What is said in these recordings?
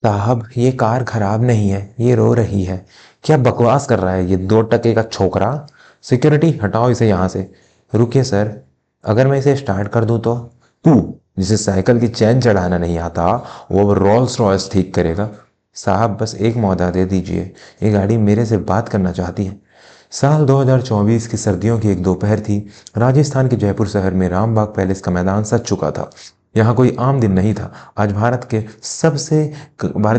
साहब ये कार खराब नहीं है, ये रो रही है। क्या बकवास कर रहा है ये 2 टके का छोकरा। सिक्योरिटी हटाओ इसे यहाँ से। रुकिए सर, अगर मैं इसे स्टार्ट कर दूं तो? तू जिसे साइकिल की चैन चढ़ाना नहीं आता, वो अब रोल्स रॉयस ठीक करेगा? साहब बस एक मौका दे दीजिए, ये गाड़ी मेरे से बात करना चाहती है। साल 2024 की सर्दियों की एक दोपहर थी। राजस्थान के जयपुर शहर में रामबाग पैलेस का मैदान सज चुका था। यहाँ कोई आम दिन नहीं था। आज भारत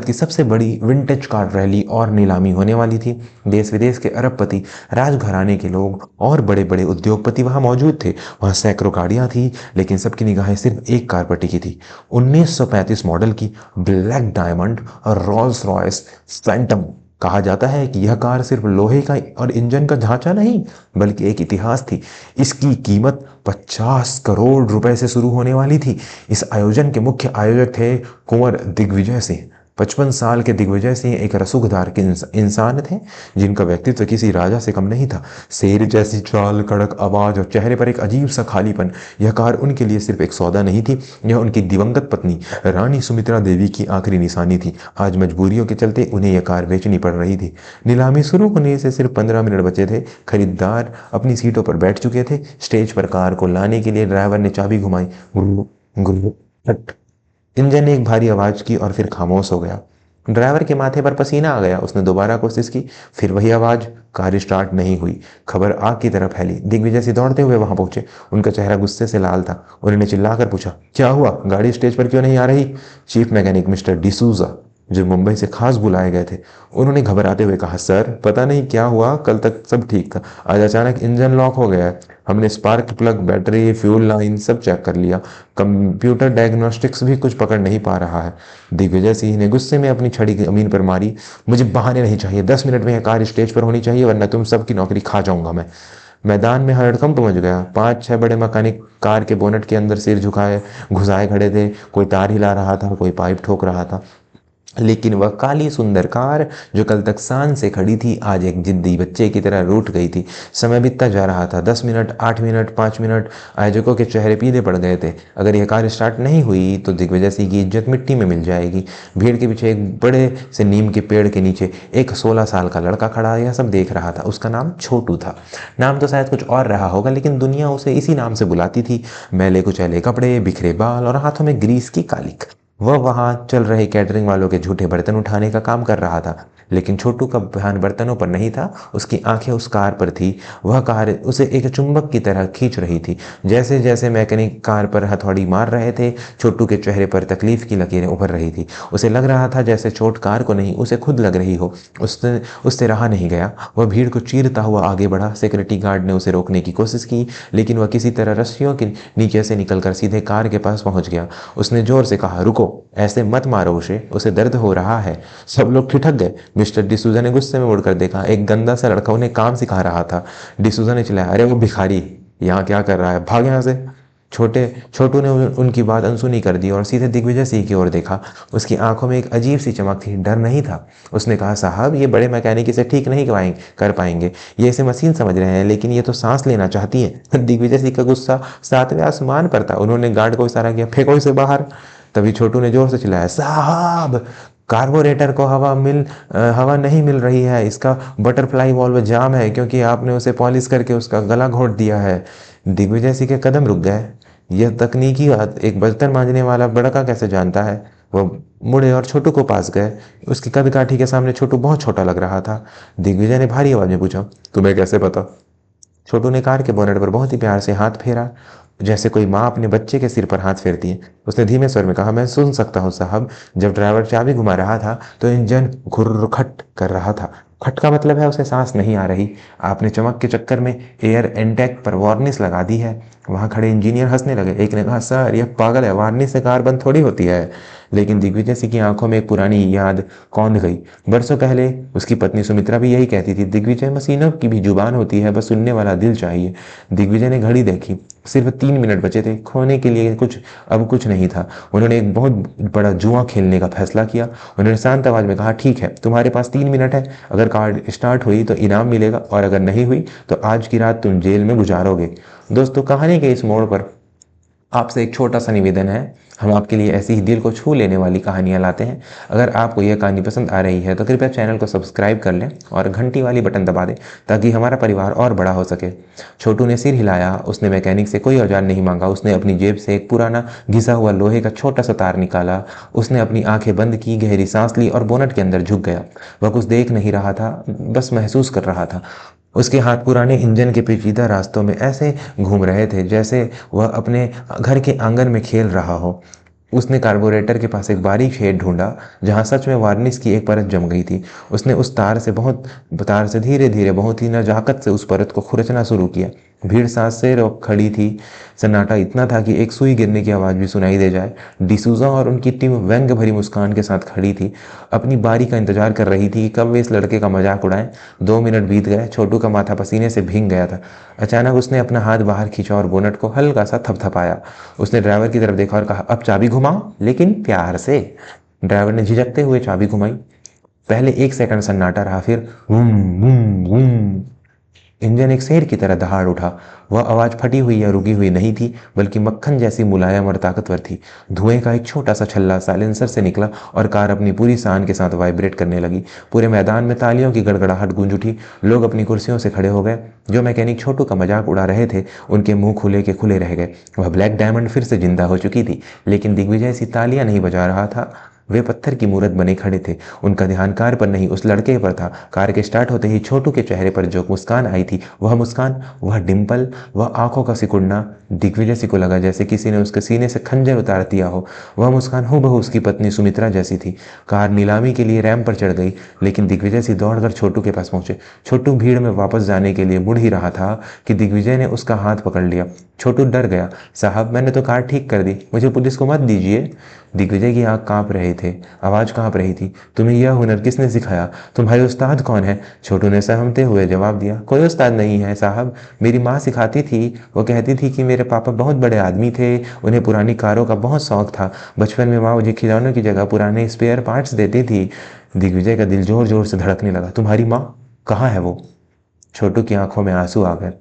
की सबसे बड़ी विंटेज कार रैली और नीलामी होने वाली थी। देश विदेश के अरबपति, राजघराने के लोग और बड़े बड़े उद्योगपति वहाँ मौजूद थे। वहाँ सैकड़ों गाड़ियाँ थी, लेकिन सबकी निगाहें सिर्फ एक कार पर टिकी थी। 1935 मॉडल की ब्लैक डायमंड और रोल्स रॉयस फैंटम। कहा जाता है कि यह कार सिर्फ लोहे का और इंजन का ढांचा नहीं, बल्कि एक इतिहास थी। इसकी कीमत 50 करोड़ रुपए से शुरू होने वाली थी। इस आयोजन के मुख्य आयोजक थे कुंवर दिग्विजय सिंह। 55 साल के दिग्विजय सिंह एक रसूखदार के इंसान थे, जिनका व्यक्तित्व किसी राजा से कम नहीं था। शेर जैसी चाल, कड़क आवाज और चेहरे पर एक अजीब सा खालीपन। यह कार उनके लिए सिर्फ एक सौदा नहीं थी, यह उनकी दिवंगत पत्नी रानी सुमित्रा देवी की आखिरी निशानी थी। आज मजबूरियों के चलते उन्हें यह कार बेचनी पड़ रही थी। नीलामी शुरू होने से सिर्फ 15 मिनट बचे थे। खरीदार अपनी सीटों पर बैठ चुके थे। स्टेज पर कार को लाने के लिए ड्राइवर ने चाबी घुमाई। गुरु गुरु फट। इंजन ने एक भारी आवाज की और फिर खामोश हो गया। ड्राइवर के माथे पर पसीना आ गया। उसने दोबारा कोशिश की, फिर वही आवाज। कार स्टार्ट नहीं हुई। खबर आग की तरफ फैली। दिग्विजय सिंह दौड़ते हुए वहां पहुंचे। उनका चेहरा गुस्से से लाल था। उन्होंने चिल्लाकर पूछा, क्या हुआ? गाड़ी स्टेज पर क्यों नहीं आ रही? चीफ मैकेनिक मिस्टर डिसूजा, जो मुंबई से खास बुलाए गए थे, उन्होंने घबराते हुए कहा, सर पता नहीं क्या हुआ, कल तक सब ठीक था, आज अचानक इंजन लॉक हो गया है। हमने spark plug, battery, fuel line सब चेक कर लिया। कंप्यूटर डायग्नोस्टिक्स भी कुछ पकड़ नहीं पा रहा है। दिग्विजय सिंह ने गुस्से में अपनी छड़ी जमीन पर मारी। मुझे बहाने नहीं चाहिए, 10 मिनट में यह कार स्टेज पर होनी चाहिए, वरना तुम सबकी नौकरी खा जाऊंगा मैं। मैदान में हड़कंप मच गया। 5-6 बड़े मैकेनिक कार के बोनट के अंदर सिर झुकाए घुसाए खड़े थे। कोई तार हिला रहा था, कोई पाइप ठोक रहा था। लेकिन वह काली सुंदर कार, जो कल तक शान से खड़ी थी, आज एक जिद्दी बच्चे की तरह रूठ गई थी। समय बीतता जा रहा था। 10 मिनट, 8 मिनट, 5 मिनट। आयोजकों के चेहरे पीले पड़ गए थे। अगर यह कार स्टार्ट नहीं हुई तो दिग्विजय सिंह की इज्जत मिट्टी में मिल जाएगी। भीड़ के पीछे एक बड़े से नीम के पेड़ के नीचे एक 16 साल का लड़का खड़ा यह सब देख रहा था। उसका नाम छोटू था। नाम तो शायद कुछ और रहा होगा, लेकिन दुनिया उसे इसी नाम से बुलाती थी। मैले कुचैले कपड़े, बिखरे बाल और हाथों में ग्रीस की कालिक। वह वहां चल रहे कैटरिंग वालों के झूठे बर्तन उठाने का काम कर रहा था। लेकिन छोटू का ध्यान बर्तनों पर नहीं था, उसकी आंखें उस कार पर थी। वह कार उसे एक चुंबक की तरह खींच रही थी। जैसे जैसे मैकेनिक कार पर हथौड़ी मार रहे थे, छोटू के चेहरे पर तकलीफ की लकीरें उभर रही थी। उसे लग रहा था जैसे चोट कार को नहीं, उसे खुद लग रही हो। उससे रहा नहीं गया। वह भीड़ को चीरता हुआ आगे बढ़ा। सिक्योरिटी गार्ड ने उसे रोकने की कोशिश की, लेकिन वह किसी तरह रस्सियों के नीचे से निकलकर सीधे कार के पास पहुंच गया। उसने जोर से कहा, रुको, ऐसे मत मारो उसे दर्द हो रहा है। सब लोग ठिठक गए। मिस्टर डिसूजा ने गुस्से में मुड़कर देखा। एक गंदा सा लड़का उन्हें काम सिखा रहा था। डिसूजा ने चिल्लाया, अरे वो भिखारी यहाँ क्या कर रहा है, भाग यहाँ से। छोटू ने उनकी बात अनसुनी कर दी और सीधे दिग्विजय सिंह की ओर देखा। उसकी आंखों में एक अजीब सी चमक थी, डर नहीं था। उसने कहा, साहब ये बड़े मैकेनिक इसे ठीक नहीं कर पाएंगे। ये इसे मशीन समझ रहे हैं, लेकिन ये तो सांस लेना चाहती है। दिग्विजय सिंह का गुस्सा 7वें आसमान पर था। उन्होंने गार्ड को इशारा किया, फेंको इसे बाहर। तभी छोटू ने जोर से चिल्लाया, साहब कार्बोरेटर को हवा नहीं मिल रही है। इसका बटरफ्लाई वाल्व जाम है, क्योंकि आपने उसे पॉलिश करके उसका गला घोट दिया है। दिग्विजय सिंह के कदम रुक गए। यह तकनीकी बात एक बर्तन मांजने वाला बड़का कैसे जानता है? वह मुड़े और छोटू को पास गए। उसकी कद काठी के सामने छोटू बहुत छोटा लग रहा था। दिग्विजय ने भारी आवाज में पूछा, तुम्हें कैसे पता? छोटू ने कार के बोनट पर बहुत ही प्यार से हाथ फेरा, जैसे कोई माँ अपने बच्चे के सिर पर हाथ फेरती है। उसने धीमे स्वर में कहा, मैं सुन सकता हूँ साहब। जब ड्राइवर चाबी घुमा रहा था तो इंजन घुर्रखट कर रहा था। खट का मतलब है उसे सांस नहीं आ रही। आपने चमक के चक्कर में एयर इनटेक पर वार्निश लगा दी है। वहां खड़े इंजीनियर हंसने लगे। एक ने कहा, सर यह पागल है, वार्निश से कार बंद थोड़ी होती है। लेकिन दिग्विजय सिंह की आंखों में एक पुरानी याद कौंध गई। बरसों पहले उसकी पत्नी सुमित्रा भी यही कहती थी, दिग्विजय, मशीनों की भी जुबान होती है, बस सुनने वाला दिल चाहिए। दिग्विजय ने घड़ी देखी। सिर्फ 3 मिनट बचे थे। खोने के लिए अब कुछ नहीं था। उन्होंने एक बहुत बड़ा जुआ खेलने का फैसला किया। उन्होंने शांत आवाज में कहा, ठीक है, तुम्हारे पास 3 मिनट है। अगर कार स्टार्ट हुई तो इनाम मिलेगा, और अगर नहीं हुई तो आज की रात तुम जेल में गुजारोगे। दोस्तों, कहानी के इस मोड़ पर आपसे एक छोटा सा निवेदन है, हम आपके लिए ऐसी ही दिल को छू लेने वाली कहानियाँ लाते हैं। अगर आपको यह कहानी पसंद आ रही है तो कृपया चैनल को सब्सक्राइब कर लें और घंटी वाली बटन दबा दें ताकि हमारा परिवार और बड़ा हो सके। छोटू ने सिर हिलाया। उसने मैकेनिक से कोई औजार नहीं मांगा। उसने अपनी जेब से एक पुराना घिसा हुआ लोहे का छोटा सा तार निकाला। उसने अपनी आंखें बंद की, गहरी सांस ली और बोनट के अंदर झुक गया। वह कुछ देख नहीं रहा था, बस महसूस कर रहा था। उसके हाथ पुराने इंजन के पेचीदा रास्तों में ऐसे घूम रहे थे जैसे वह अपने घर के आंगन में खेल रहा हो। उसने कार्बोरेटर के पास एक बारीक छेद ढूंढा जहां सच में वार्निश की एक परत जम गई थी। उसने उस तार से धीरे धीरे बहुत ही नजाकत से उस परत को खुरचना शुरू किया। भीड़ सांस से रोक खड़ी थी। सन्नाटा इतना था कि एक सुई गिरने की आवाज़ भी सुनाई दे जाए। डिसूजा और उनकी टीम व्यंग्य भरी मुस्कान के साथ खड़ी थी, अपनी बारी का इंतजार कर रही थी कि कब वे इस लड़के का मजाक उड़ाएं। 2 मिनट बीत गए। छोटू का माथा पसीने से भीग गया था। अचानक उसने अपना हाथ बाहर खींचा और बोनट को हल्का सा थपथपाया। उसने ड्राइवर की तरफ देखा और कहा, अब चाबी घुमाओ, लेकिन प्यार से। ड्राइवर ने झिझकते हुए चाबी घुमाई। पहले 1 सेकंड सन्नाटा रहा, फिर वूम वूम वूम। इंजन एक शेर की तरह दहाड़ उठा। वह आवाज फटी हुई या रुकी हुई नहीं थी, बल्कि मक्खन जैसी मुलायम और ताकतवर थी। धुएं का एक छोटा सा छल्ला साइलेंसर से निकला और कार अपनी पूरी शान के साथ वाइब्रेट करने लगी। पूरे मैदान में तालियों की गड़गड़ाहट गूंज उठी। लोग अपनी कुर्सियों से खड़े हो गए। जो मैकेनिक छोटू का मजाक उड़ा रहे थे उनके मुंह खुले के खुले रह गए। वह ब्लैक डायमंड फिर से जिंदा हो चुकी थी, लेकिन दिग्विजय सी तालियां नहीं बजा रहा था। वे पत्थर की मूरत बने खड़े थे। उनका ध्यान कार पर नहीं, उस लड़के पर था। कार के स्टार्ट होते ही छोटू के चेहरे पर जो मुस्कान आई थी, वह मुस्कान, वह डिंपल, वह आंखों का सिकुड़ना, दिग्विजय सी को लगा जैसे किसी ने उसके सीने से खंजर उतार दिया हो। वह मुस्कान हूबहू उसकी पत्नी सुमित्रा जैसी थी। कार नीलामी के लिए रैंप पर चढ़ गई, लेकिन दिग्विजय सी दौड़कर छोटू के पास पहुंचे। छोटू भीड़ में वापस जाने के लिए मुड़ ही रहा था कि दिग्विजय ने उसका हाथ पकड़ लिया। छोटू डर गया। साहब, मैंने तो कार ठीक कर दी, मुझे पुलिस को मत दीजिए। दिग्विजय की आंख कांप रहे थे, आवाज कांप रही थी। तुम्हें यह हुनर किसने सिखाया? तुम्हारे उस्ताद कौन है? छोटू ने सहमते हुए जवाब दिया, कोई उस्ताद नहीं है साहब, मेरी माँ सिखाती थी। वो कहती थी कि मेरे पापा बहुत बड़े आदमी थे, उन्हें पुरानी कारों का बहुत शौक था। बचपन में माँ मुझे खिलौनों की जगह पुराने स्पेयर पार्ट्स देती थी। दिग्विजय का दिल जोर जोर से धड़कने लगा। तुम्हारी माँ कहाँ है वो? छोटू की आंखों में आंसू आ गए।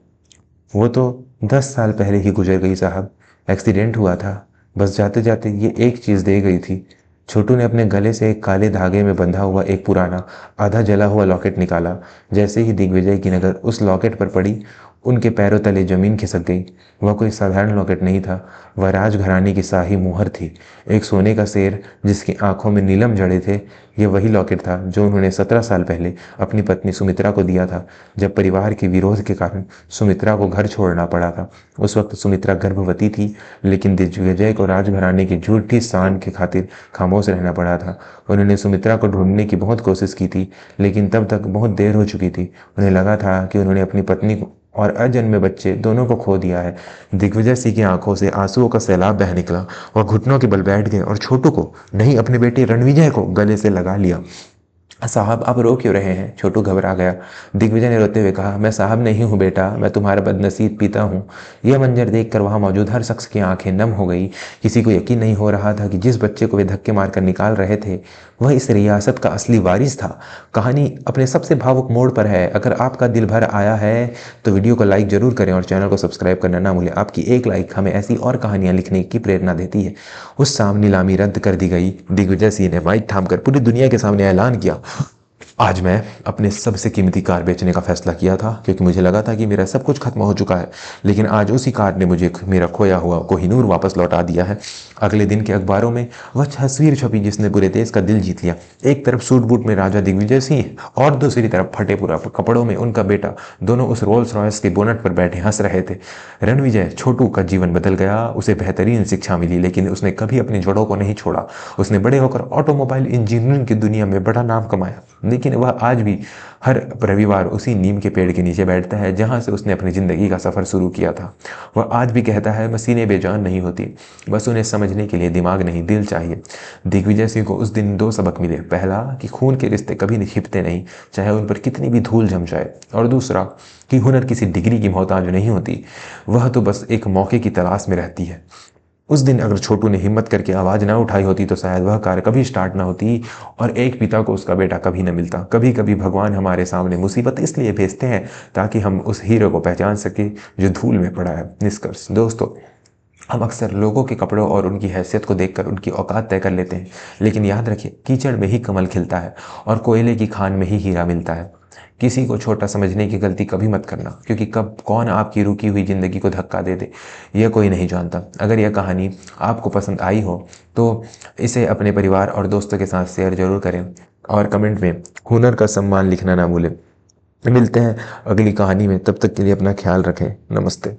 वो तो 10 साल पहले ही गुजर गई साहब, एक्सीडेंट हुआ था। बस जाते जाते ये एक चीज़ दे गई थी। छोटू ने अपने गले से एक काले धागे में बंधा हुआ एक पुराना आधा जला हुआ लॉकेट निकाला। जैसे ही दिग्विजय की नज़र उस लॉकेट पर पड़ी, उनके पैरों तले जमीन खिसक गई। वह कोई साधारण लॉकेट नहीं था, वह राजघराने की शाही मुहर थी। एक सोने का शेर जिसकी आंखों में नीलम जड़े थे। यह वही लॉकेट था जो उन्होंने 17 साल पहले अपनी पत्नी सुमित्रा को दिया था, जब परिवार के विरोध के कारण सुमित्रा को घर छोड़ना पड़ा था। उस वक्त सुमित्रा गर्भवती थी, लेकिन दिग्विजय को राजघराने की झूठी शान के खातिर खामोश रहना पड़ा था। उन्होंने सुमित्रा को ढूंढने की बहुत कोशिश की थी, लेकिन तब तक बहुत देर हो चुकी थी। उन्हें लगा था कि उन्होंने अपनी पत्नी को और अजन्मे बच्चे दोनों को खो दिया है। दिग्विजय सिंह की आंखों से आंसुओं का सैलाब बह निकला। वह घुटनों के बल बैठ गए और छोटू को नहीं, अपने बेटे रणविजय को गले से लगा लिया। साहब, आप रो क्यों रहे हैं? छोटू घबरा गया। दिग्विजय ने रोते हुए कहा, मैं साहब नहीं हूँ बेटा, मैं तुम्हारा बदनसीब पिता हूँ। यह मंजर देखकर वहां मौजूद हर शख्स की आंखें नम हो गई। किसी को यकीन नहीं हो रहा था कि जिस बच्चे को वे धक्के मारकर निकाल रहे थे वह इस रियासत का असली वारिस था। कहानी अपने सबसे भावुक मोड़ पर है। अगर आपका दिल भर आया है तो वीडियो को लाइक जरूर करें और चैनल को सब्सक्राइब करना ना भूलें। आपकी एक लाइक हमें ऐसी और कहानियां लिखने की प्रेरणा देती है। उस शाम नीलामी रद्द कर दी गई। दिग्विजय सिंह ने माइक थामकर पूरी दुनिया के सामने ऐलान किया, आज मैं अपने सबसे कीमती कार बेचने का फैसला किया था, क्योंकि मुझे लगा था कि मेरा सब कुछ खत्म हो चुका है। लेकिन आज उसी कार ने मुझे मेरा खोया हुआ कोहिनूर वापस लौटा दिया है। अगले दिन के अखबारों में वह तस्वीर छपी जिसने पूरे देश का दिल जीत लिया। एक तरफ सूट बूट में राजा दिग्विजय सिंह और दूसरी तरफ फटे पूरा कपड़ों में उनका बेटा, दोनों उस रोल्स रॉयस के बोनट पर बैठे हंस रहे थे। रणविजय छोटू का जीवन बदल गया। उसे बेहतरीन शिक्षा मिली, लेकिन उसने कभी अपनी जड़ों को नहीं छोड़ा। उसने बड़े होकर ऑटोमोबाइल इंजीनियरिंग की दुनिया में बड़ा नाम कमाया, लेकिन वह आज भी हर रविवार उसी नीम के पेड़ के नीचे बैठता है जहां से उसने अपनी जिंदगी का सफर शुरू किया था। वह आज भी कहता है, मशीनें बेजान नहीं होती, बस उन्हें समझने के लिए दिमाग नहीं, दिल चाहिए। दिग्विजय सिंह को उस दिन 2 सबक मिले। पहला कि खून के रिश्ते कभी नहीं छिपते नहीं, चाहे उन पर कितनी भी धूल जम जाए। और दूसरा कि हुनर किसी डिग्री की मोहताज नहीं होती, वह तो बस एक मौके की तलाश में रहती है। उस दिन अगर छोटू ने हिम्मत करके आवाज ना उठाई होती तो शायद वह कार कभी स्टार्ट ना होती और एक पिता को उसका बेटा कभी न मिलता। कभी कभी भगवान हमारे सामने मुसीबत इसलिए भेजते हैं ताकि हम उस हीरो को पहचान सके जो धूल में पड़ा है। निष्कर्ष दोस्तों, हम अक्सर लोगों के कपड़ों और उनकी हैसियत को देखकर उनकी औकात तय कर लेते हैं, लेकिन याद रखिए, कीचड़ में ही कमल खिलता है और कोयले की खान में ही हीरा मिलता है। किसी को छोटा समझने की गलती कभी मत करना, क्योंकि कब कौन आपकी रुकी हुई ज़िंदगी को धक्का दे दे, यह कोई नहीं जानता। अगर यह कहानी आपको पसंद आई हो तो इसे अपने परिवार और दोस्तों के साथ शेयर ज़रूर करें और कमेंट में हुनर का सम्मान लिखना ना भूलें। मिलते हैं अगली कहानी में, तब तक के लिए अपना ख्याल रखें। नमस्ते।